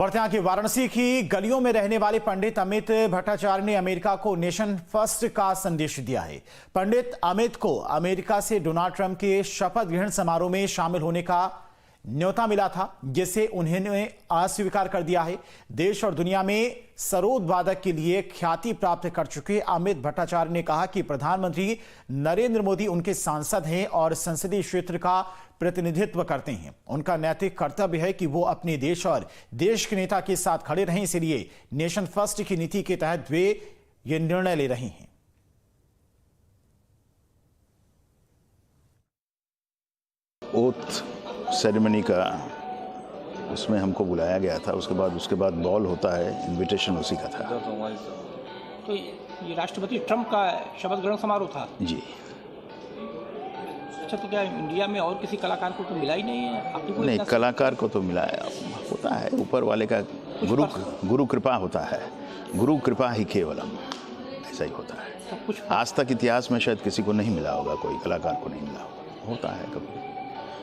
और यहाँ की वाराणसी की गलियों में रहने वाले पंडित अमित भट्टाचार्य ने अमेरिका को नेशन फर्स्ट का संदेश दिया है। पंडित अमित को अमेरिका से डोनाल्ड ट्रंप के शपथ ग्रहण समारोह में शामिल होने का न्योता मिला था, जिसे उन्होंने अस्वीकार कर दिया है। देश और दुनिया में सरोद वादक के लिए ख्याति प्राप्त कर चुके अमित भट्टाचार्य ने कहा कि प्रधानमंत्री नरेंद्र मोदी उनके सांसद हैं और संसदीय क्षेत्र का प्रतिनिधित्व करते हैं। उनका नैतिक कर्तव्य है कि वो अपने देश और देश के नेता के साथ खड़े रहें, इसलिए नेशन फर्स्ट की नीति के तहत वे ये निर्णय ले रहे हैं। ओथ सेरेमनी का उसमें हमको बुलाया गया था। उसके बाद बॉल होता है, इनविटेशन उसी का था। तो ये राष्ट्रपति ट्रंप का शपथ ग्रहण समारोह था जी। अच्छा, तो क्या इंडिया में और किसी कलाकार को तो मिला ही नहीं है? नहीं, कलाकार को तो मिला होता है, ऊपर वाले का गुरु कृपा होता है। गुरु कृपा ही केवलम, ऐसा ही होता है। तो कुछ आज तक इतिहास में शायद किसी को नहीं मिला होगा, कोई कलाकार को नहीं मिला होता है कभी।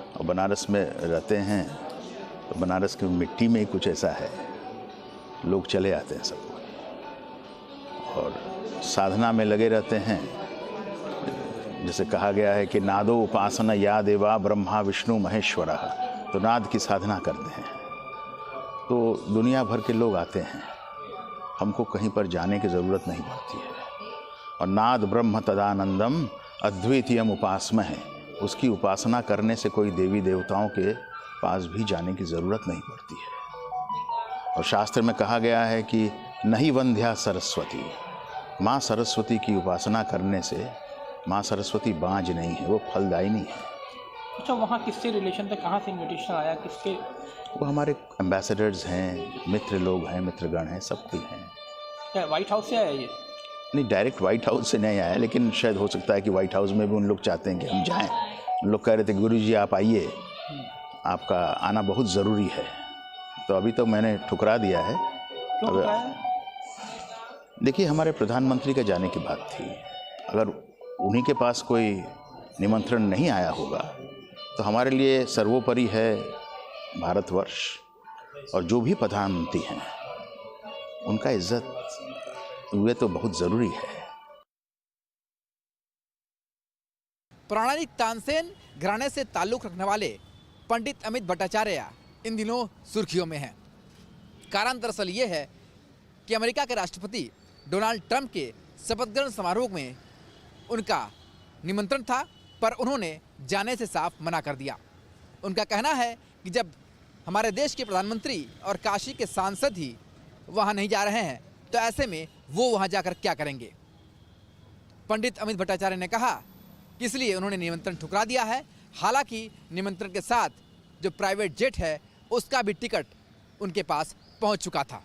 और बनारस में रहते हैं तो बनारस की मिट्टी में ही कुछ ऐसा है, लोग चले आते हैं सब और साधना में लगे रहते हैं। जैसे कहा गया है कि नादो उपासना या देवा ब्रह्मा विष्णु महेश्वर, तो नाद की साधना करते हैं। तो दुनिया भर के लोग आते हैं, हमको कहीं पर जाने की ज़रूरत नहीं पड़ती है। और नाद ब्रह्म तदानंदम अद्वितीयम उपासमहे, उसकी उपासना करने से कोई देवी देवताओं के पास भी जाने की ज़रूरत नहीं पड़ती है। और शास्त्र में कहा गया है कि नहीं वंध्या सरस्वती, माँ सरस्वती की उपासना करने से माँ सरस्वती बांझ नहीं है, वो फलदायिनी है। अच्छा, वहाँ किससे रिलेशन था? कहाँ से इन्विटेशन आया? किसके? वो हमारे एम्बेसडर्स हैं, मित्र लोग हैं, मित्रगण हैं, सब कोई हैं। क्या व्हाइट हाउस से आया ये? नहीं, डायरेक्ट व्हाइट हाउस से नहीं आया, लेकिन शायद हो सकता है कि व्हाइट हाउस में भी उन लोग चाहते हैं कि हम जाएं। उन लोग कह रहे थे गुरुजी आप आइए, आपका आना बहुत ज़रूरी है। तो अभी तो मैंने ठुकरा दिया है। क्यों? देखिए, हमारे प्रधानमंत्री का जाने की बात थी। अगर उन्हीं के पास कोई निमंत्रण नहीं आया होगा तो हमारे लिए सर्वोपरि है भारतवर्ष, और जो भी प्रधानमंत्री हैं उनका इज्जत हुए तो बहुत ज़रूरी है। पौराणिक तानसेन घराने से ताल्लुक़ रखने वाले पंडित अमित भट्टाचार्य इन दिनों सुर्खियों में हैं। कारण दरअसल ये है कि अमेरिका के राष्ट्रपति डोनाल्ड ट्रंप के शपथ ग्रहण समारोह में उनका निमंत्रण था, पर उन्होंने जाने से साफ मना कर दिया। उनका कहना है कि जब हमारे देश के प्रधानमंत्री और काशी के सांसद ही वहाँ नहीं जा रहे हैं तो ऐसे में वो वहाँ जाकर क्या करेंगे। पंडित अमित भट्टाचार्य ने कहा कि इसलिए उन्होंने निमंत्रण ठुकरा दिया है। हालांकि निमंत्रण के साथ जो प्राइवेट जेट है उसका भी टिकट उनके पास पहुंच चुका था।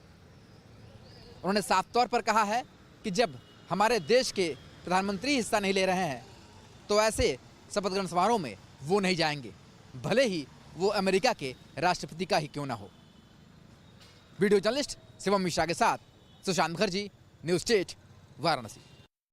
उन्होंने साफ तौर पर कहा है कि जब हमारे देश के प्रधानमंत्री हिस्सा नहीं ले रहे हैं तो ऐसे शपथ ग्रहण समारोह में वो नहीं जाएंगे, भले ही वो अमेरिका के राष्ट्रपति का ही क्यों ना हो। वीडियो जर्नलिस्ट शिवम मिश्रा के साथ सुशांत मुखर्जी, न्यूज़ 8 वाराणसी।